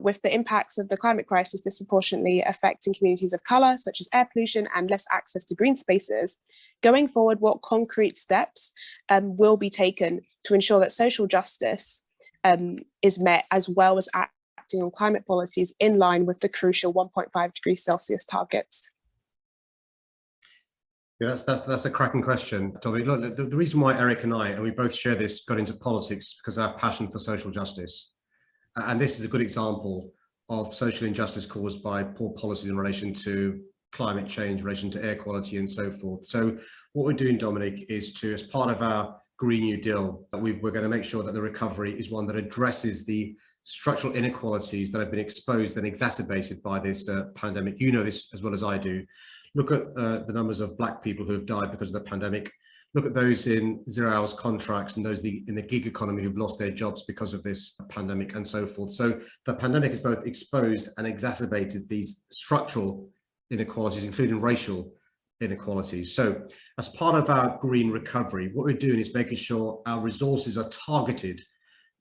with the impacts of the climate crisis disproportionately affecting communities of colour, such as air pollution and less access to green spaces, going forward, what concrete steps will be taken to ensure that social justice is met, as well as acting on climate policies in line with the crucial 1.5 degrees Celsius targets? Yeah, that's a cracking question, Tommy. Look, the reason why Eric and I, and we both share this, got into politics because of our passion for social justice. And this is a good example of social injustice caused by poor policies in relation to climate change, in relation to air quality and so forth. So what we're doing, Dominic, is to, as part of our Green New Deal, we're going to make sure that the recovery is one that addresses the structural inequalities that have been exposed and exacerbated by this pandemic. You know this as well as I do. Look at the numbers of Black people who have died because of the pandemic. Look at those in 0 hours contracts and those in the gig economy who've lost their jobs because of this pandemic and so forth. So the pandemic has both exposed and exacerbated these structural inequalities, including racial inequalities. So as part of our green recovery, what we're doing is making sure our resources are targeted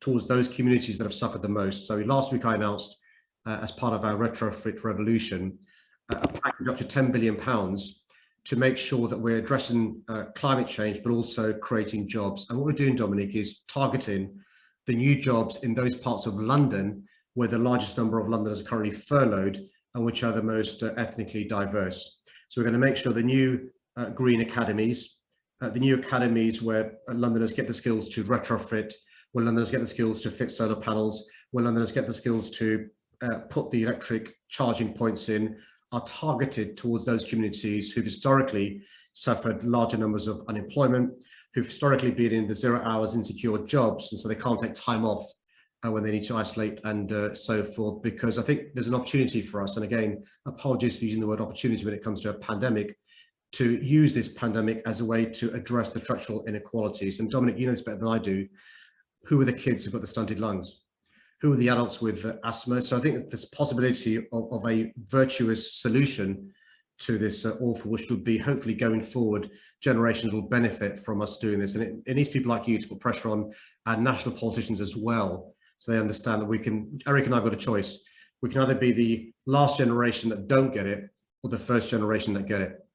towards those communities that have suffered the most. So last week I announced, as part of our retrofit revolution, a package up to £10 billion to make sure that we're addressing climate change, but also creating jobs. And what we're doing, Dominic, is targeting the new jobs in those parts of London where the largest number of Londoners are currently furloughed and which are the most ethnically diverse. So we're going to make sure the new green academies, where Londoners get the skills to retrofit, where Londoners get the skills to fit solar panels, where Londoners get the skills to put the electric charging points in, are targeted towards those communities who've historically suffered larger numbers of unemployment, who've historically been in the 0 hours insecure jobs, and so they can't take time off when they need to isolate and so forth, because I think there's an opportunity for us, and again, apologies for using the word opportunity when it comes to a pandemic, to use this pandemic as a way to address the structural inequalities. And Dominic, you know this better than I do. Who are the kids who've got the stunted lungs? Who are the adults with asthma? So I think that this possibility of a virtuous solution to this awful, which would be hopefully going forward, generations will benefit from us doing this. And it needs people like you to put pressure on our national politicians as well, so they understand that we can, Eric and I have got a choice. We can either be the last generation that don't get it or the first generation that get it.